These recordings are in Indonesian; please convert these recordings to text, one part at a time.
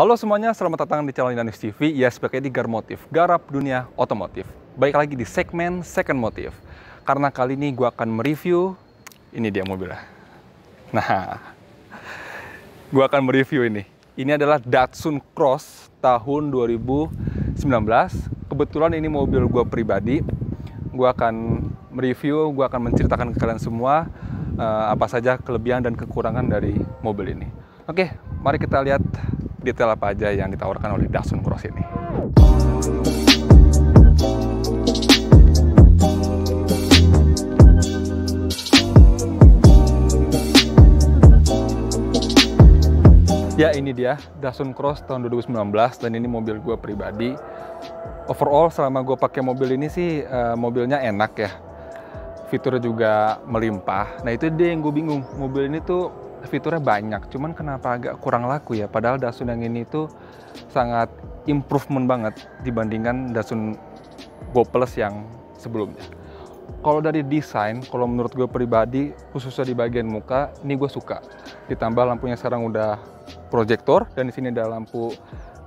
Halo semuanya, selamat datang di channel Indonesia TV. Ya, sebagai Garmotif, garap dunia otomotif. Baik lagi di segmen Second Motif. Karena kali ini gue akan mereview, ini dia mobilnya. Nah, gue akan mereview ini. Ini adalah Datsun Cross tahun 2019. Kebetulan ini mobil gue pribadi. Gue akan mereview, gue akan menceritakan ke kalian semua apa saja kelebihan dan kekurangan dari mobil ini. Oke, mari kita lihat detail apa aja yang ditawarkan oleh Datsun Cross ini. Ya, ini dia Datsun Cross tahun 2019 dan ini mobil gue pribadi. Overall selama gue pakai mobil ini sih mobilnya enak ya. Fiturnya juga melimpah. Nah, itu dia yang gue bingung. Mobil ini tuh fiturnya banyak, cuman kenapa agak kurang laku ya? Padahal Datsun yang ini tuh sangat improvement banget dibandingkan Datsun Go Plus yang sebelumnya. Kalau dari desain, kalau menurut gue pribadi, khususnya di bagian muka, ini gue suka. Ditambah lampunya sekarang udah proyektor, dan di sini ada lampu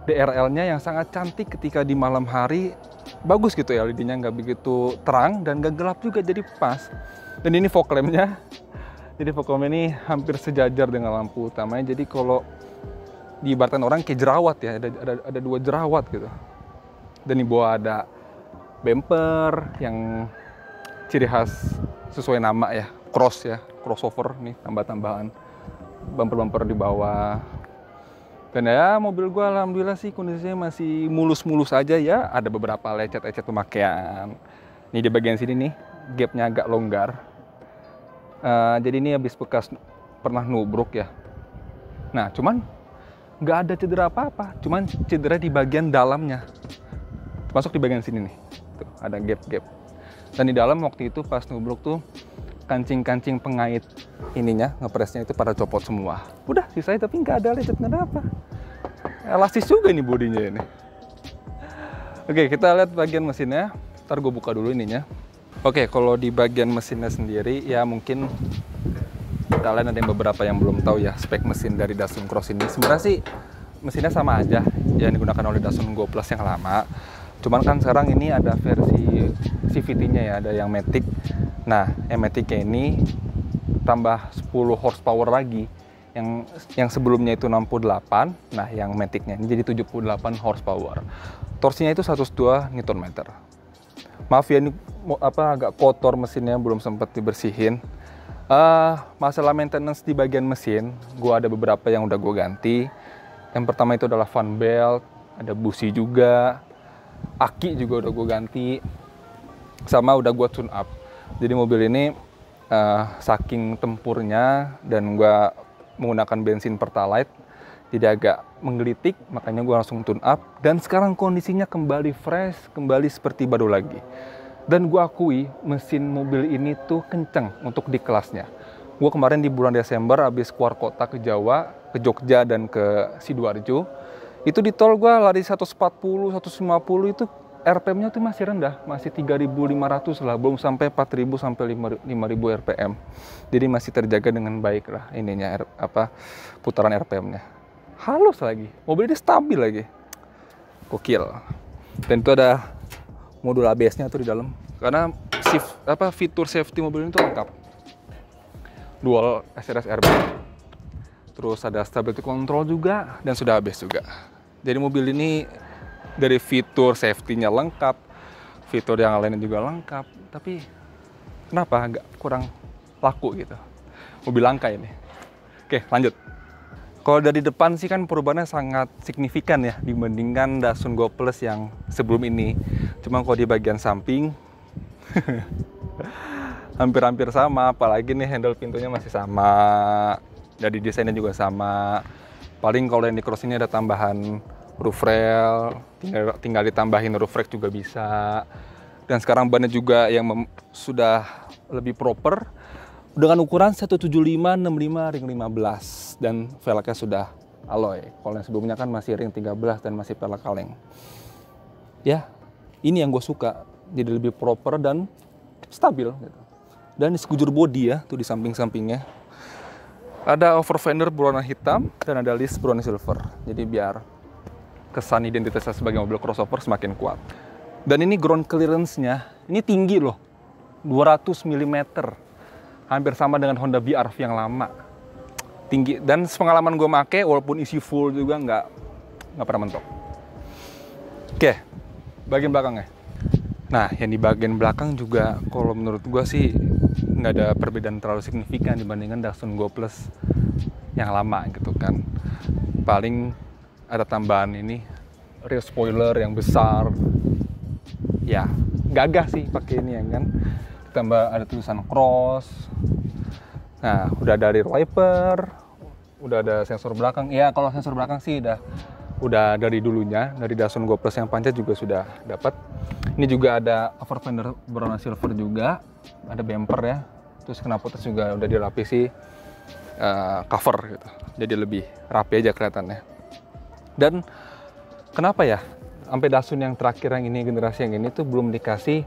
DRL-nya yang sangat cantik ketika di malam hari. Bagus gitu ya, LED-nya nggak begitu terang dan nggak gelap juga, jadi pas. Dan ini fog lamp-nya. Jadi fog lamp ini hampir sejajar dengan lampu utamanya. Jadi kalau diibaratkan orang kayak jerawat ya, ada dua jerawat gitu. Dan di bawah ada bumper yang ciri khas sesuai nama ya, cross ya, crossover nih, tambah-tambahan bumper-bumper di bawah. Dan ya mobil gua alhamdulillah sih kondisinya masih mulus-mulus aja ya. Ada beberapa lecet-lecet pemakaian. Ini di bagian sini nih, gapnya agak longgar. Jadi ini habis bekas pernah nubruk ya. Nah, cuman nggak ada cedera apa-apa, cuman cedera di bagian dalamnya. Masuk di bagian sini nih, tuh, ada gap-gap. Dan di dalam waktu itu pas nubruk tuh kancing-kancing pengait ininya, ngepresnya itu pada copot semua. Udah sisanya tapi nggak ada lecet, nggak ada apa. Elastis juga ini bodinya ini. Oke, kita lihat bagian mesinnya. Ntar gue buka dulu ininya. Oke, kalau di bagian mesinnya sendiri ya mungkin kalian ada yang beberapa yang belum tahu ya spek mesin dari Datsun Cross ini. Sebenarnya sih mesinnya sama aja yang digunakan oleh Datsun Go Plus yang lama. Cuman kan sekarang ini ada versi CVT-nya ya, ada yang Matic. Nah, yang Matic-nya ini tambah 10 horsepower lagi. Yang sebelumnya itu 68, nah yang Matic-nya ini jadi 78 horsepower. Torsinya itu 102 Nm. Maaf ya, ini agak kotor mesinnya, belum sempat dibersihin. Masalah maintenance di bagian mesin, gua ada beberapa yang udah gue ganti. Yang pertama itu adalah fan belt, ada busi juga, aki juga udah gue ganti, sama udah gue tune up. Jadi mobil ini saking tempurnya dan gue menggunakan bensin Pertalite, jadi agak menggelitik, makanya gue langsung tune up. Dan sekarang kondisinya kembali fresh, kembali seperti baru lagi. Dan gue akui mesin mobil ini tuh kenceng untuk di kelasnya. Gue kemarin di bulan Desember habis keluar kota ke Jawa, ke Jogja dan ke Sidoarjo. Itu di tol gue lari 140, 150 itu RPM-nya tuh masih rendah, masih 3.500 lah, belum sampai 4.000 sampai 5.000 RPM. Jadi masih terjaga dengan baik lah ininya, putaran RPM-nya. Halus lagi, mobil ini stabil lagi, gokil. Dan itu ada modul ABS-nya tuh di dalam, karena fitur safety mobil ini tuh lengkap. Dual SRS airbag, terus ada stability control juga, dan sudah ABS juga. Jadi mobil ini dari fitur safety-nya lengkap, fitur yang lainnya juga lengkap, tapi kenapa agak kurang laku gitu? Mobil langka ini. Oke, lanjut. Kalau dari depan sih kan perubahannya sangat signifikan ya dibandingkan Datsun Go Plus yang sebelum ini. Cuma kalau di bagian samping hampir-hampir sama, apalagi nih handle pintunya masih sama, dari desainnya juga sama. Paling kalau yang di Cross ini ada tambahan roof rail, tinggal ditambahin roof rack juga bisa. Dan sekarang bannya juga yang sudah lebih proper dengan ukuran 175/65 ring 15 dan velgnya sudah alloy. Kalau yang sebelumnya kan masih ring 13 dan masih velg kaleng. Ya, ini yang gue suka, jadi lebih proper dan stabil gitu. Dan di sekujur bodi ya, tuh di samping-sampingnya ada over fender berwarna hitam dan ada list berwarna silver. Jadi biar kesan identitasnya sebagai mobil crossover semakin kuat. Dan ini ground clearance-nya, ini tinggi loh, 200 mm. Hampir sama dengan Honda BR-V yang lama. Tinggi, dan pengalaman gue make, walaupun isi full juga nggak pernah mentok. Oke, bagian belakangnya. Nah, yang di bagian belakang juga, kalau menurut gue sih, nggak ada perbedaan terlalu signifikan dibandingkan Datsun Go Plus yang lama gitu kan. Paling ada tambahan ini, rear spoiler yang besar. Ya, gagah sih pakai ini ya kan. Ditambah ada tulisan Cross. Nah, udah ada rear wiper, udah ada sensor belakang. Ya, kalau sensor belakang sih udah dari dulunya, dari Datsun Go Plus yang pancet juga sudah dapat. Ini juga ada over fender berwarna silver juga, ada bumper ya. Terus knalpot juga udah dilapisi cover gitu. Jadi lebih rapi aja kelihatannya. Dan kenapa ya sampai Datsun yang terakhir yang ini, generasi yang ini tuh belum dikasih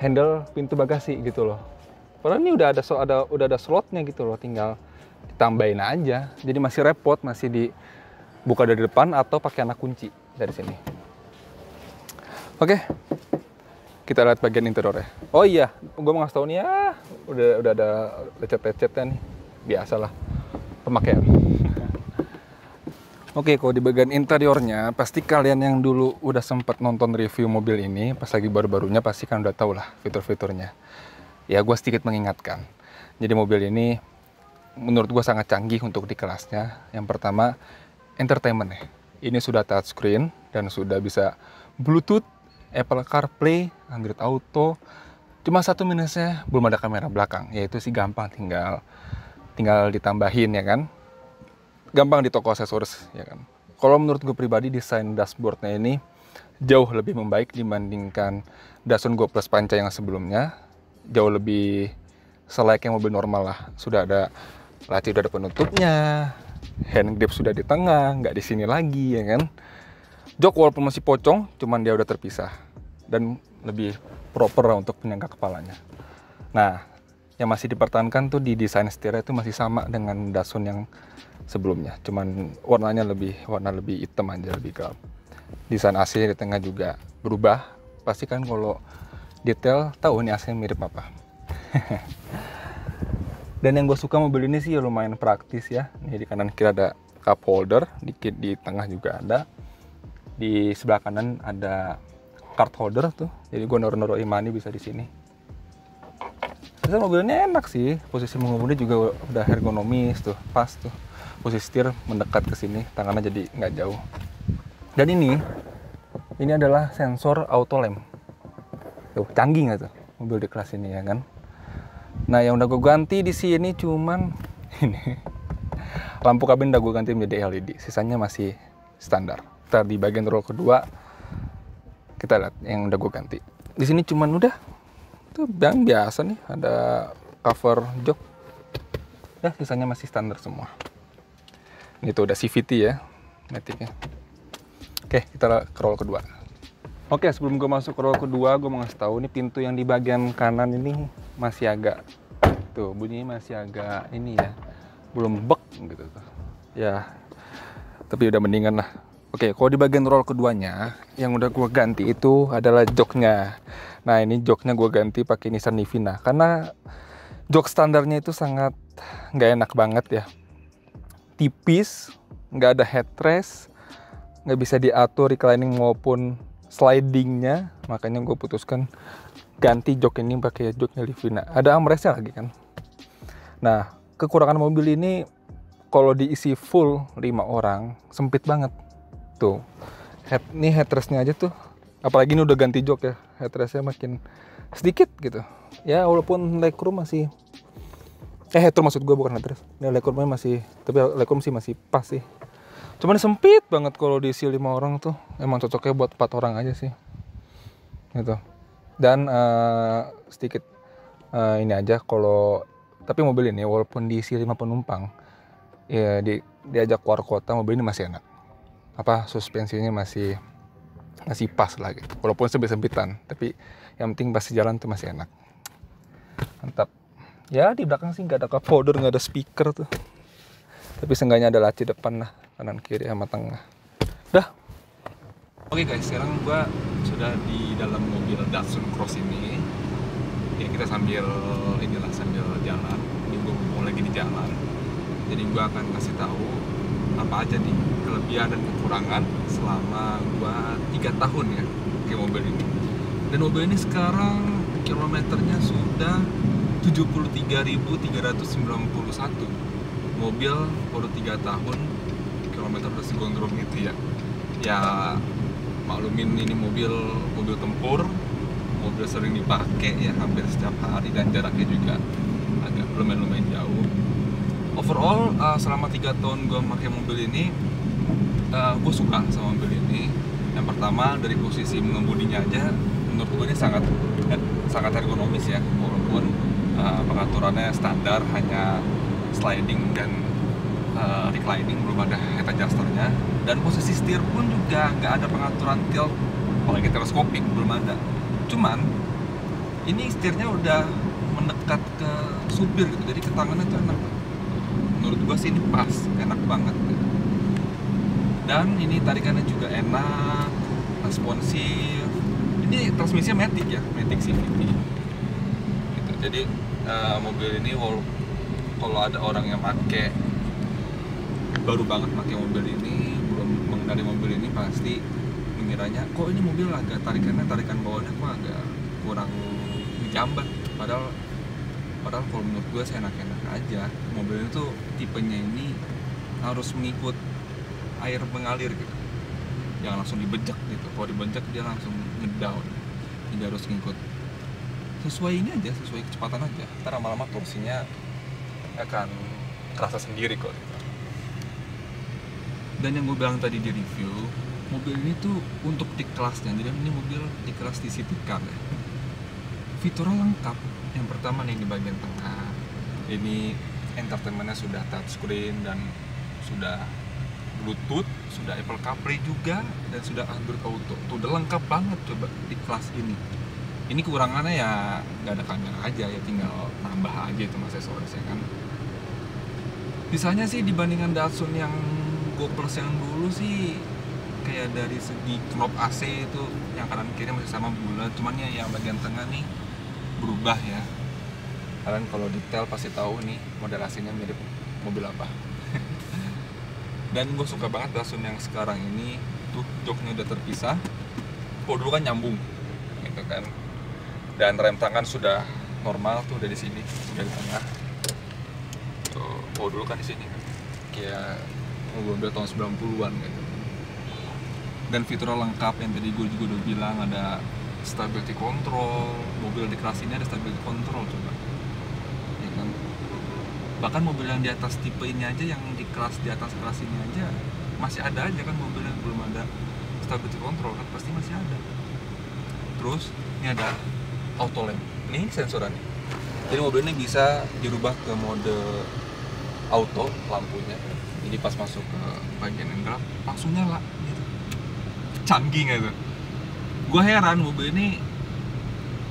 handle pintu bagasi gitu loh. Padahal ini udah ada slotnya gitu loh, tinggal ditambahin aja. Jadi masih repot, masih dibuka dari depan atau pakai anak kunci dari sini. Oke, kita lihat bagian interiornya. Oh iya, gue mau ngasih tau nih ya, udah ada lecet-lecetnya nih, biasalah pemakaian. Oke, kalau di bagian interiornya, pasti kalian yang dulu udah sempat nonton review mobil ini, pas lagi baru-barunya pasti kan udah tau lah fitur-fiturnya. Ya, gue sedikit mengingatkan. Jadi mobil ini menurut gue sangat canggih untuk di kelasnya. Yang pertama, entertainment ya. Ini sudah touchscreen dan sudah bisa Bluetooth, Apple CarPlay, Android Auto. Cuma satu minusnya, belum ada kamera belakang. Yaitu sih gampang, tinggal ditambahin ya kan. Gampang di toko aksesoris ya kan. Kalau menurut gue pribadi, desain dashboardnya ini jauh lebih membaik dibandingkan Datsun Go Plus Panca yang sebelumnya. Jauh lebih selayaknya mobil normal lah. Sudah ada laci, udah ada penutupnya, hand grip sudah di tengah, nggak di sini lagi ya kan. Jok walaupun masih pocong, cuman dia udah terpisah dan lebih proper lah untuk penyangga kepalanya. Nah, yang masih dipertahankan tuh di desain setirnya itu masih sama dengan Datsun yang sebelumnya, cuman warna lebih hitam aja, lebih gelap. Desain AC di tengah juga berubah. Pasti kan kalau detail tahu nih AC mirip apa. Dan yang gue suka mobil ini sih ya lumayan praktis ya. Nih di kanan kiri ada cup holder, dikit di tengah juga ada. Di sebelah kanan ada card holder tuh. Jadi gue naro e-money bisa di sini. Terus mobilnya enak sih. Posisi mengemudi juga udah ergonomis tuh, pas tuh. Posisi setir mendekat ke sini, tangannya jadi nggak jauh. Dan ini adalah sensor auto lamp. Tuh, canggih nggak tuh mobil di kelas ini ya kan? Nah, yang udah gue ganti di sini cuman ini. Lampu kabin udah gue ganti menjadi LED, sisanya masih standar. Ntar di bagian roll kedua kita lihat yang udah gue ganti. Di sini cuman udah tuh yang biasa nih, ada cover jok. Ya, sisanya masih standar semua. Ini tuh udah CVT ya, matic-nya. Oke, kita ke roll kedua. Oke, sebelum gue masuk ke roll kedua, gue mau ngasih tahu nih pintu yang di bagian kanan ini masih agak tuh bunyinya masih agak ini ya, belum bek gitu tuh. Ya, tapi udah mendingan lah. Oke, kalau di bagian roll keduanya yang udah gue ganti itu adalah joknya. Nah, ini joknya gue ganti pakai Nissan Livina karena jok standarnya itu sangat nggak enak banget ya. Tipis, nggak ada headrest, nggak bisa diatur reclining maupun slidingnya, makanya gue putuskan ganti jok ini pakai joknya Livina. Ada armrestnya lagi kan. Nah, kekurangan mobil ini kalau diisi full 5 orang sempit banget tuh. Ini headrestnya aja tuh, apalagi ini udah ganti jok ya, headrestnya makin sedikit gitu ya. Walaupun legroom masih headroom maksud gue, bukan headrest. Ini legroomnya masih, tapi legroom sih masih pas sih. Cuman sempit banget kalau diisi 5 orang tuh. Emang cocoknya buat 4 orang aja sih gitu. Dan sedikit ini aja, kalau tapi mobil ini walaupun diisi 5 penumpang ya, diajak keluar kota mobil ini masih enak. Suspensinya masih pas lah gitu. Walaupun sempit-sempitan, tapi yang penting pas jalan tuh masih enak. Mantap. Ya, di belakang sih nggak ada cup holder, nggak ada speaker tuh. Tapi seenggaknya ada laci depan lah, kanan kiri sama tengah. Dah, Oke guys, sekarang gua sudah di dalam mobil Datsun Cross ini. Ya kita sambil jalan. Ini gua mau lagi di jalan. Jadi gua akan kasih tahu apa aja nih kelebihan dan kekurangan selama gua 3 tahun ya pakai mobil ini. Dan mobil ini sekarang kilometernya sudah 73.391. Mobil baru 3 tahun kilometer udah segondrong gitu ya. Ya maklumin ini mobil tempur, mobil sering dipakai ya hampir setiap hari dan jaraknya juga agak lumayan jauh. Overall selama 3 tahun gue pakai mobil ini, gue suka sama mobil ini. Yang pertama dari posisi mengemudinya aja, menurut gue ini sangat ergonomis ya, walaupun pengaturannya standar, hanya sliding dan reclining, belum ada head adjusternya. Dan posisi setir pun juga nggak ada pengaturan tilt, apalagi teleskopik, belum ada. Cuman ini setirnya udah mendekat ke supir gitu, jadi ke tangannya tuh enak. Menurut gua sih ini pas, enak banget gitu. Dan ini tarikannya juga enak, responsif. Ini transmisinya Matic ya, Matic CVT gitu. Jadi mobil ini kalau ada orang yang baru banget pakai mobil ini, belum mengenali mobil ini, pasti mengiranya kok ini mobil agak tarikan bawahnya kok agak kurang ngejambat. Padahal kalau menurut gue sih enak-enak aja. Mobil ini tuh tipenya ini harus mengikut air mengalir gitu, jangan langsung dibejek gitu. Kalau dibejek dia langsung ngedown, jadi harus ngikut sesuai ini aja, sesuai kecepatan aja. Ntar lama-lama torsinya akan terasa sendiri kok gitu. Dan yang gue bilang tadi di review, mobil ini tuh untuk di kelasnya, jadi ini mobil di kelas di city car ya. Fiturnya lengkap. Yang pertama nih di bagian tengah, ini entertainmentnya sudah touchscreen dan sudah Bluetooth, sudah Apple CarPlay juga, dan sudah Android Auto. Tuh udah lengkap banget coba di kelas ini. Ini kekurangannya ya nggak ada kamera aja ya, tinggal tambah aja itu aksesorisnya kan. Sisanya sih dibandingkan Datsun yang Go Plus yang dulu sih, kayak dari segi knob AC itu yang kanan kiri masih sama bulat, cuman ya yang bagian tengah nih berubah ya. Kalian kalau detail pasti tahu nih model AC-nya mirip mobil apa. Dan gue suka banget Datsun yang sekarang ini tuh joknya udah terpisah. Kalau dulu kan nyambung gitu kan. Dan rem tangan sudah normal tuh, udah di sini, udah di tengah. Tuh, kalau dulu kan di sini kan kayak mobil tahun 90-an gitu. Dan fitur lengkap yang tadi gue juga udah bilang, ada stability control. Mobil di kelas ini ada stability control coba ya kan. Bahkan mobil yang di atas tipe ini aja, yang di atas kelas ini aja masih ada aja kan mobil yang belum ada stability control kan, pasti masih ada. Terus ini ada auto lamp, ini sensorannya. Jadi mobil ini bisa dirubah ke mode auto lampunya. Jadi pas masuk ke bagian yang gelap langsung nyala gitu. Canggih nggak tuh? Gue heran mobil ini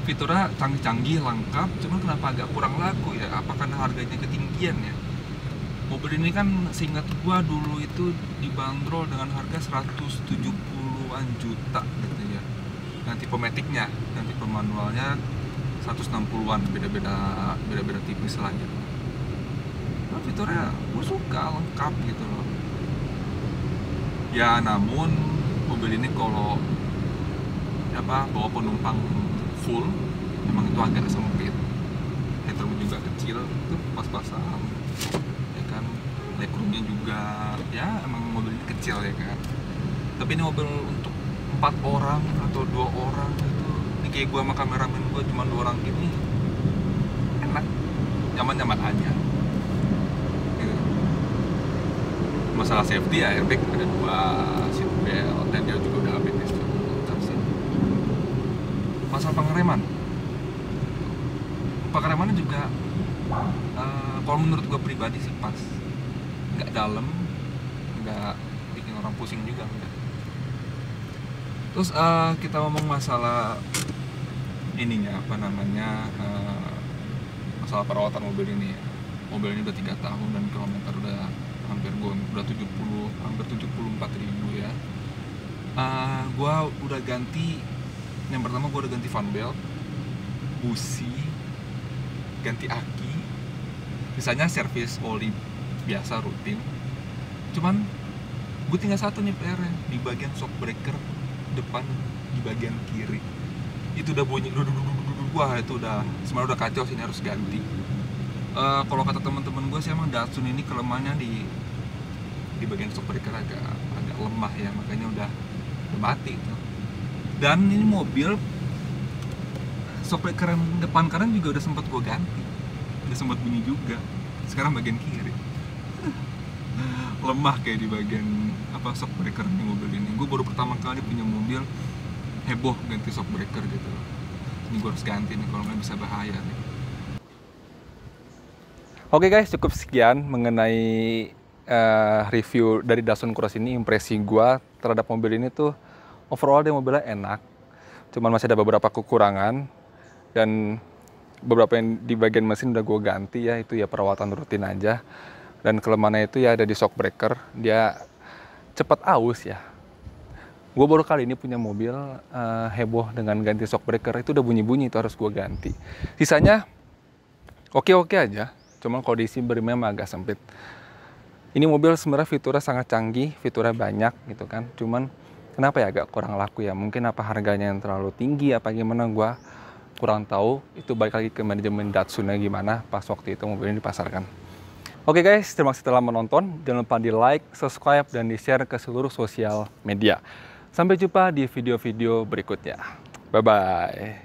fiturnya canggih-canggih, lengkap, cuman kenapa agak kurang laku ya? Apa karena harganya ketinggian ya? Mobil ini kan seingat gue dulu itu dibanderol dengan harga 170-an juta gitu ya. Yang tipe Matic-nya, yang tipe manualnya 160-an, beda-beda tipis lah gitu. Nah, fiturnya gue suka, lengkap gitu loh. Ya namun mobil ini kalau bawa penumpang full memang itu agak sempit. Headroom juga kecil, itu pas-pasan ya kan. Legroomnya juga ya emang mobil ini kecil ya kan. Tapi ini mobil untuk 4 orang atau 2 orang gitu. Ini kayak gue sama kameramen gue cuma 2 orang gini, enak, nyaman aja gitu. Masalah safety ya, airbag ada 2, seat belt, dan dia juga udah ABS juga. Masalah pengeremannya juga kalau menurut gue pribadi sih pas, nggak dalam, nggak bikin orang pusing juga enggak. Terus kita ngomong masalah ininya masalah perawatan mobil ini ya. Mobil ini udah 3 tahun dan kilometer udah hampir 74.000 ya. Gua udah ganti, yang pertama gua udah ganti fan belt, busi, ganti aki. Misalnya servis oli biasa rutin. Cuman gue tinggal satu nih PR-nya, di bagian shock breaker depan di bagian kiri. Itu udah bunyi, wah itu udah sebenarnya udah kacau sih, ini harus ganti. Kalau kata teman-teman gue sih emang Datsun ini kelemahannya di bagian shock breaker agak lemah ya, makanya udah mati itu. Dan ini mobil shock breaker yang depan kanan juga udah sempat gue ganti, udah sempat bunyi juga. Sekarang bagian kiri lemah kayak di bagian shock breaker di mobil ini. Gue baru pertama kali punya mobil heboh ganti shock breaker gitu. Ini gue harus ganti nih, kalau nggak bisa bahaya nih. Oke guys, cukup sekian mengenai review dari Datsun Cross ini. Impresi gue terhadap mobil ini tuh overall dia mobilnya enak, cuman masih ada beberapa kekurangan, dan beberapa yang di bagian mesin udah gue ganti ya, itu ya perawatan rutin aja. Dan kelemahannya itu ya ada di shock breaker, dia cepat aus ya. Gue baru kali ini punya mobil heboh dengan ganti shock breaker, itu udah bunyi-bunyi, itu harus gue ganti. Sisanya oke-oke aja, cuman kondisi bermain agak sempit. Ini mobil sebenarnya fiturnya sangat canggih, fiturnya banyak gitu kan, cuman kenapa ya agak kurang laku ya? Mungkin apa harganya yang terlalu tinggi, apa gimana, gue kurang tahu. Itu balik lagi ke manajemen Datsunnya gimana pas waktu itu mobil ini dipasarkan. Oke guys, terima kasih telah menonton. Jangan lupa di like, subscribe, dan di share ke seluruh sosial media. Sampai jumpa di video-video berikutnya. Bye-bye.